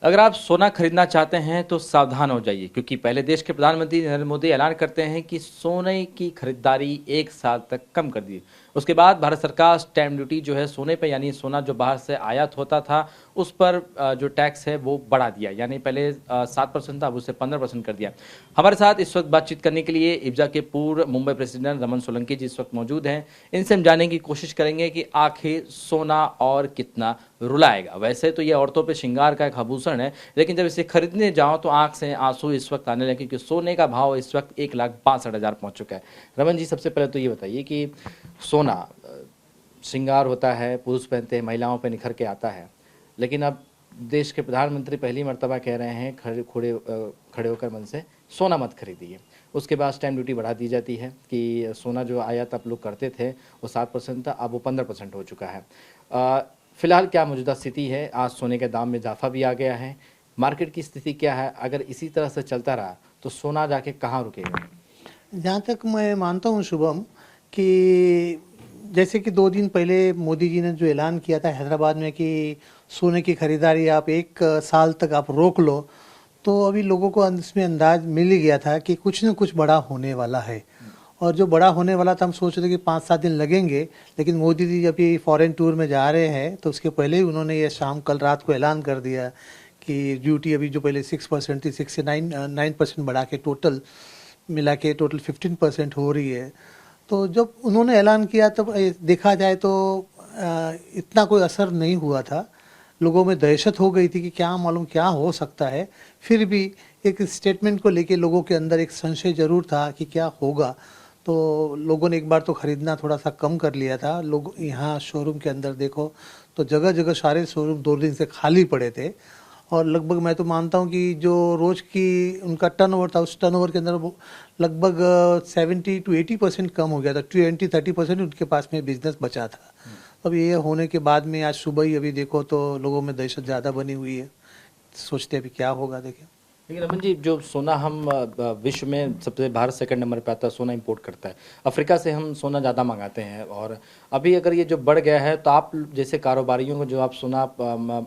अगर आप सोना खरीदना चाहते हैं तो सावधान हो जाइए, क्योंकि पहले देश के प्रधानमंत्री नरेंद्र मोदी ऐलान करते हैं कि सोने की खरीदारी 1 साल तक कम कर दी। उसके बाद भारत सरकार स्टैम्प ड्यूटी जो है सोने पे, यानी सोना जो बाहर से आयात होता था उस पर जो टैक्स है वो बढ़ा दिया। यानी पहले 7% था, अब उसे 15% कर दिया। हमारे साथ इस वक्त बातचीत करने के लिए इब्जा के पूर्व मुंबई प्रेसिडेंट रमन सोलंकी जी इस वक्त मौजूद हैं। इनसे हम जानने की कोशिश करेंगे कि आखिर सोना और कितना रुलाएगा। वैसे तो ये औरतों पे श्रृंगार का एक आभूषण है, लेकिन जब इसे खरीदने जाओ तो आंख से आंसू इस वक्त आने लगे, क्योंकि सोने का भाव इस वक्त 1,62,000 पहुंच चुका है। रमन जी, सबसे पहले तो ये बताइए कि सोना श्रृंगार होता है, पुरुष पहनते हैं, महिलाओं पे निखर के आता है, लेकिन अब देश के प्रधानमंत्री पहली मर्तबा कह रहे हैं खड़े होकर मन से सोना मत खरीदिए। उसके बाद स्टैम्प ड्यूटी बढ़ा दी जाती है कि सोना जो आयात आप लोग करते थे वो 7% था, अब वो 15% हो चुका है। फिलहाल क्या मौजूदा स्थिति है? आज सोने के दाम में इजाफा भी आ गया है, मार्केट की स्थिति क्या है? अगर इसी तरह से चलता रहा तो सोना जाके कहाँ रुकेगा? जहाँ तक मैं मानता हूँ शुभम, कि जैसे कि 2 दिन पहले मोदी जी ने जो ऐलान किया था हैदराबाद में कि सोने की खरीदारी आप 1 साल तक आप रोक लो, तो अभी लोगों को इसमें अंदाज मिल ही गया था कि कुछ न कुछ बड़ा होने वाला है। और जो बड़ा होने वाला था, हम सोच रहे थे कि 5-7 दिन लगेंगे, लेकिन मोदी जी जब ये फॉरेन टूर में जा रहे हैं तो उसके पहले ही उन्होंने ये कल रात को ऐलान कर दिया कि ड्यूटी अभी जो पहले 6% थी, 6 से 9% बढ़ा के मिला के टोटल 15% हो रही है। तो जब उन्होंने ऐलान किया तब देखा जाए तो इतना कोई असर नहीं हुआ था। लोगों में दहशत हो गई थी कि क्या मालूम क्या हो सकता है। फिर भी एक स्टेटमेंट को लेके लोगों के अंदर एक संशय जरूर था कि क्या होगा। तो लोगों ने एक बार तो ख़रीदना थोड़ा सा कम कर लिया था। लोग यहाँ शोरूम के अंदर देखो तो जगह जगह सारे शोरूम 2 दिन से खाली पड़े थे। और लगभग मैं तो मानता हूँ कि जो रोज़ की उनका टर्नओवर था, उस टर्नओवर के अंदर लगभग 70 to 80% कम हो गया था। 20-30% उनके पास में बिजनेस बचा था। अब ये होने के बाद में आज सुबह ही अभी देखो तो लोगों में दहशत ज़्यादा बनी हुई है। सोचते अभी क्या होगा, देखें। लेकिन रमन जी, जो सोना हम विश्व में सबसे भारत सेकंड नंबर पे आता है, सोना इंपोर्ट करता है। अफ्रीका से हम सोना ज़्यादा मंगाते हैं, और अभी अगर ये जो बढ़ गया है तो आप जैसे कारोबारियों को, जो आप सोना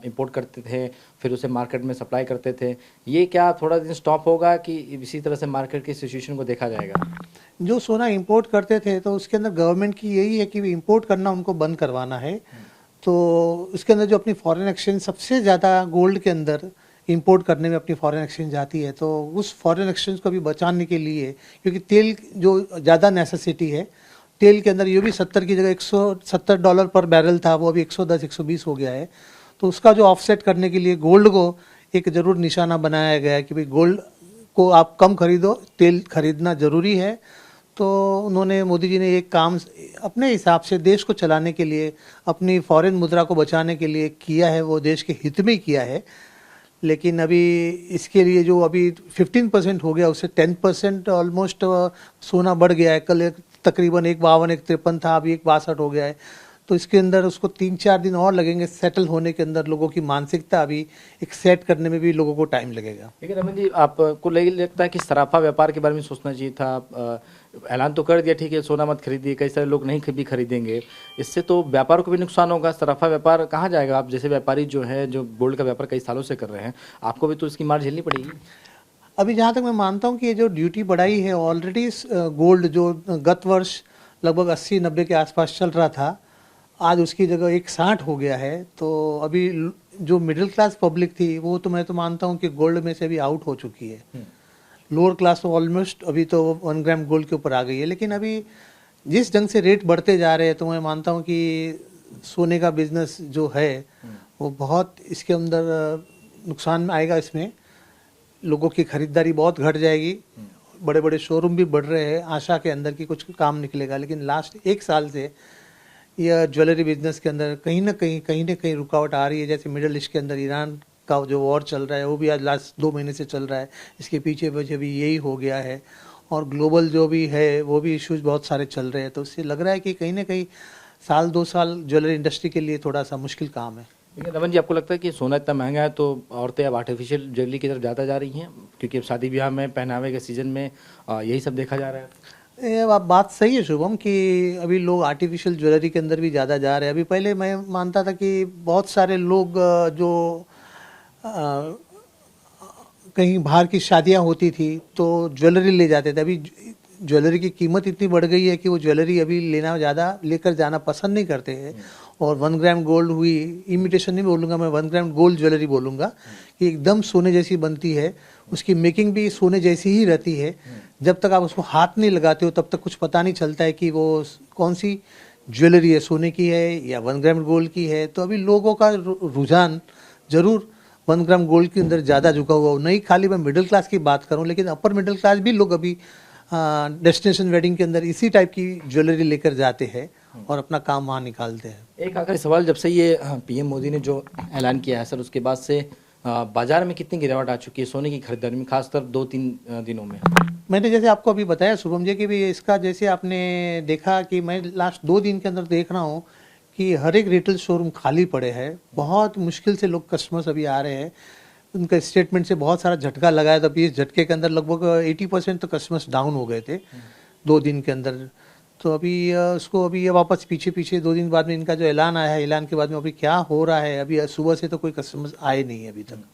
इंपोर्ट करते थे फिर उसे मार्केट में सप्लाई करते थे, ये क्या थोड़ा दिन स्टॉप होगा कि इसी तरह से मार्केट की सिचुएशन को देखा जाएगा? जो सोना इंपोर्ट करते थे तो उसके अंदर गवर्नमेंट की यही है कि इंपोर्ट करना उनको बंद करवाना है। तो उसके अंदर जो अपनी फॉरेन एक्सचेंज सबसे ज़्यादा गोल्ड के अंदर इंपोर्ट करने में अपनी फॉरेन एक्सचेंज जाती है, तो उस फॉरेन एक्सचेंज को भी बचाने के लिए, क्योंकि तेल जो ज़्यादा नेसेसिटी है, तेल के अंदर ये भी 70 की जगह $170 पर बैरल था, वो अभी 110-120 हो गया है। तो उसका जो ऑफसेट करने के लिए गोल्ड को एक ज़रूर निशाना बनाया गया है कि भाई गोल्ड को आप कम खरीदो, तेल खरीदना ज़रूरी है। तो उन्होंने, मोदी जी ने एक काम अपने हिसाब से देश को चलाने के लिए, अपनी फॉरेन मुद्रा को बचाने के लिए किया है, वो देश के हित में किया है। लेकिन अभी इसके लिए जो अभी 15% हो गया, उससे 10% ऑलमोस्ट सोना बढ़ गया है। कल तकरीबन 1,52-1,53 था, अभी 1,62 हो गया है। तो इसके अंदर उसको 3-4 दिन और लगेंगे सेटल होने के अंदर। लोगों की मानसिकता अभी एक सेट करने में भी लोगों को टाइम लगेगा। लेकिन रमन जी, आपको लगता है कि सराफा व्यापार के बारे में सोचना चाहिए था? ऐलान तो कर दिया, ठीक है, सोना मत खरीदिए, कई सारे लोग नहीं भी खरीदेंगे, इससे तो व्यापार को भी नुकसान होगा। सराफा व्यापार कहाँ जाएगा? आप जैसे व्यापारी जो है, जो गोल्ड का व्यापार कई सालों से कर रहे हैं, आपको भी तो इसकी मार झेलनी पड़ेगी। अभी जहाँ तक मैं मानता हूँ कि ये जो ड्यूटी बढ़ाई है, ऑलरेडी गोल्ड जो गत वर्ष लगभग 80-90 के आसपास चल रहा था, आज उसकी जगह 160 हो गया है। तो अभी जो मिडिल क्लास पब्लिक थी वो तो मैं तो मानता हूँ कि गोल्ड में से भी आउट हो चुकी है। लोअर क्लास तो ऑलमोस्ट अभी तो 1 ग्राम गोल्ड के ऊपर आ गई है। लेकिन अभी जिस ढंग से रेट बढ़ते जा रहे हैं, तो मैं मानता हूँ कि सोने का बिजनेस जो है वो बहुत इसके अंदर नुकसान में आएगा। इसमें लोगों की खरीदारी बहुत घट जाएगी। बड़े बड़े शोरूम भी बढ़ रहे हैं, आशा के अंदर कि कुछ काम निकलेगा। लेकिन लास्ट 1 साल से यह ज्वेलरी बिजनेस के अंदर कहीं ना कहीं रुकावट आ रही है। जैसे मिडल ईस्ट के अंदर ईरान का जो वॉर चल रहा है, वो भी आज लास्ट 2 महीने से चल रहा है। इसके पीछे वजह भी यही हो गया है। और ग्लोबल जो भी है वो भी इश्यूज बहुत सारे चल रहे हैं। तो इससे लग रहा है कि कहीं ना कहीं 1-2 साल ज्वेलरी इंडस्ट्री के लिए थोड़ा सा मुश्किल काम है। लेकिन रमन जी, आपको लगता है कि सोना इतना महंगा है तो औरतें अब आर्टिफिशियल ज्वेलरी की तरफ ज़्यादा जा रही हैं? क्योंकि अब शादी ब्याह में, पहनावे के सीजन में यही सब देखा जा रहा है। ये बात सही है शुभम, कि अभी लोग आर्टिफिशियल ज्वेलरी के अंदर भी ज़्यादा जा रहे हैं। अभी पहले मैं मानता था कि बहुत सारे लोग जो कहीं बाहर की शादियां होती थी तो ज्वेलरी ले जाते थे। अभी ज्वेलरी की कीमत इतनी बढ़ गई है कि वो ज्वेलरी अभी लेना ज़्यादा लेकर जाना पसंद नहीं करते हैं। और 1 ग्राम गोल्ड हुई, इमिटेशन नहीं बोलूँगा मैं, 1 ग्राम गोल्ड ज्वेलरी बोलूँगा, कि एकदम सोने जैसी बनती है, उसकी मेकिंग भी सोने जैसी ही रहती है। जब तक आप उसको हाथ नहीं लगाते हो तब तक कुछ पता नहीं चलता है कि वो कौन सी ज्वेलरी है, सोने की है या 1 ग्राम गोल्ड की है। तो अभी लोगों का रुझान जरूर 1 ग्राम गोल्ड के अंदर ज़्यादा झुका हुआ। नहीं खाली मैं मिडिल क्लास की बात करूं, लेकिन अपर मिडिल क्लास भी लोग अभी डेस्टिनेशन वेडिंग के अंदर इसी टाइप की ज्वेलरी लेकर जाते हैं और अपना काम वहाँ निकालते हैं। एक आखिरी सवाल, जब से ये पीएम मोदी ने जो ऐलान किया है सर, उसके बाद से बाजार में कितनी गिरावट आ चुकी है सोने की खरीदारी में, खासकर 2-3 दिनों में? मैंने जैसे आपको अभी बताया शुभम जी कि भी इसका जैसे आपने देखा कि मैं लास्ट 2 दिन के अंदर देख रहा हूँ कि हर एक रिटेल शोरूम खाली पड़े हैं। बहुत मुश्किल से लोग कस्टमर्स अभी आ रहे हैं। उनका स्टेटमेंट से बहुत सारा झटका लगाया था। अभी इस झटके के अंदर लगभग 80% तो कस्टमर्स डाउन हो गए थे 2 दिन के अंदर। तो अभी उसको अभी ये वापस पीछे 2 दिन बाद में इनका जो ऐलान आया है, ऐलान के बाद में अभी क्या हो रहा है, अभी सुबह से तो कोई कस्टमर्स आए नहीं है अभी तक।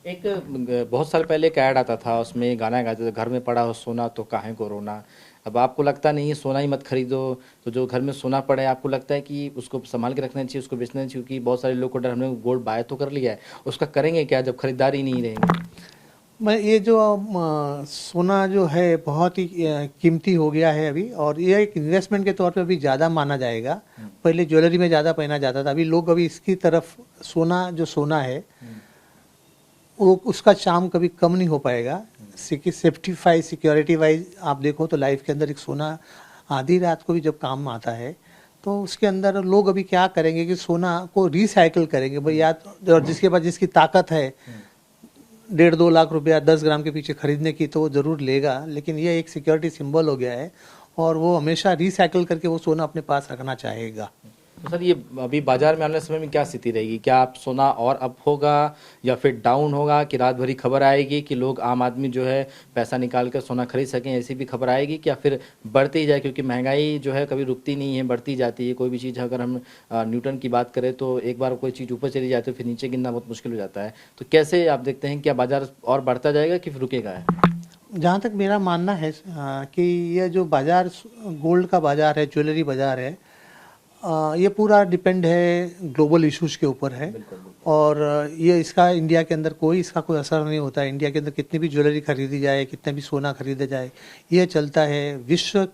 एक बहुत साल पहले एक ऐड आता था, उसमें गाना गाते थे, घर में पड़ा हो सोना तो काहे को रोना। अब आपको लगता नहीं है सोना ही मत खरीदो, तो जो घर में सोना पड़ा है आपको लगता है कि उसको संभाल के रखना चाहिए, उसको बेचना चाहिए? क्योंकि बहुत सारे लोग को डर, हमने गोल्ड बाय तो कर लिया है, उसका करेंगे क्या जब खरीदारी नहीं रहेंगे? मैं ये जो सोना जो है बहुत ही कीमती हो गया है अभी, और ये एक इन्वेस्टमेंट के तौर पे अभी ज़्यादा माना जाएगा। पहले ज्वेलरी में ज़्यादा पहना जाता था, अभी लोग अभी इसकी तरफ सोना है वो उसका चार्म कभी कम नहीं हो पाएगा। सेफ्टी वाइज, सिक्योरिटी वाइज आप देखो तो लाइफ के अंदर एक सोना आधी रात को भी जब काम आता है तो उसके अंदर लोग अभी क्या करेंगे कि सोना को रिसाइकिल करेंगे भाई, या और जिसके पास जिसकी ताकत है 1.5-2 लाख रुपया 10 ग्राम के पीछे खरीदने की तो वो ज़रूर लेगा। लेकिन ये एक सिक्योरिटी सिंबल हो गया है और वो हमेशा रिसाइकिल करके वो सोना अपने पास रखना चाहेगा। तो सर ये अभी बाजार में आने वाले समय में क्या स्थिति रहेगी? क्या आप सोना और अप होगा या फिर डाउन होगा, कि रात भरी खबर आएगी कि लोग, आम आदमी जो है पैसा निकाल कर सोना खरीद सकें, ऐसी भी खबर आएगी? क्या फिर बढ़ती ही जाए? क्योंकि महंगाई जो है कभी रुकती नहीं है, बढ़ती जाती है। कोई भी चीज़ अगर हम न्यूटन की बात करें तो एक बार कोई चीज़ ऊपर चली जाती है फिर नीचे गिनना बहुत मुश्किल हो जाता है। तो कैसे आप देखते हैं, क्या बाजार और बढ़ता जाएगा कि फिर रुकेगा है? जहाँ तक मेरा मानना है कि यह जो बाज़ार गोल्ड का बाज़ार है, ज्वेलरी बाज़ार है, ये पूरा डिपेंड है ग्लोबल इश्यूज के ऊपर है। और ये इसका इंडिया के अंदर इसका कोई असर नहीं होता है। इंडिया के अंदर कितनी भी ज्वेलरी खरीदी जाए, कितना भी सोना खरीदा जाए, ये चलता है विश्व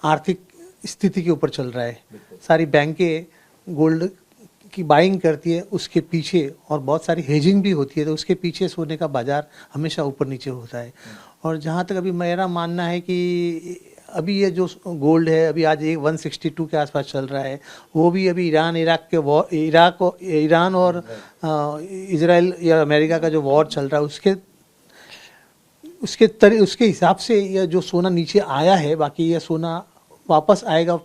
आर्थिक स्थिति के ऊपर चल रहा है। सारी बैंकें गोल्ड की बाइंग करती है उसके पीछे, और बहुत सारी हेजिंग भी होती है, तो उसके पीछे सोने का बाज़ार हमेशा ऊपर नीचे होता है। और जहाँ तक अभी मेरा मानना है कि अभी ये जो गोल्ड है अभी आज 162 के आसपास चल रहा है, वो भी अभी ईरान और इजराइल या अमेरिका का जो वॉर चल रहा है उसके हिसाब से यह जो सोना नीचे आया है। बाकी यह सोना वापस आएगा,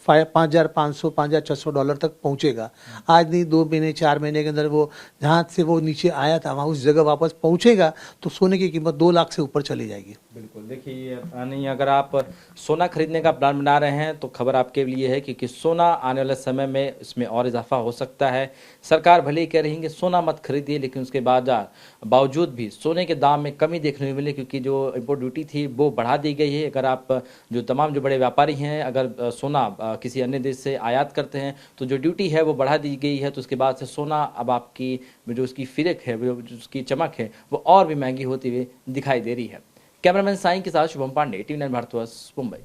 5,500 $5,600 तक पहुंचेगा। आज नहीं, 2 महीने 4 महीने के अंदर वो जहाँ से वो नीचे आया था वहाँ उस जगह वापस पहुंचेगा, तो सोने की कीमत 2 लाख से ऊपर चली जाएगी। बिल्कुल, देखिए नहीं, अगर आप सोना खरीदने का प्लान बना रहे हैं तो खबर आपके लिए है कि सोना आने वाले समय में इसमें और इजाफा हो सकता है। सरकार भले ही कह रही है कि सोना मत खरीदिए, लेकिन उसके बावजूद भी सोने के दाम में कमी देखने को मिली, क्योंकि जो इम्पोर्ट ड्यूटी थी वो बढ़ा दी गई है। अगर आप जो बड़े व्यापारी हैं, अगर सोना किसी अन्य देश से आयात करते हैं तो जो ड्यूटी है वो बढ़ा दी गई है। तो उसके बाद से सोना अब आपकी जो उसकी फिरक है, जो उसकी चमक है, वो और भी महंगी होती हुई दिखाई दे रही है। कैमरामैन साईं के साथ शुभम पांडे, TV9 भारतवर्ष, मुंबई।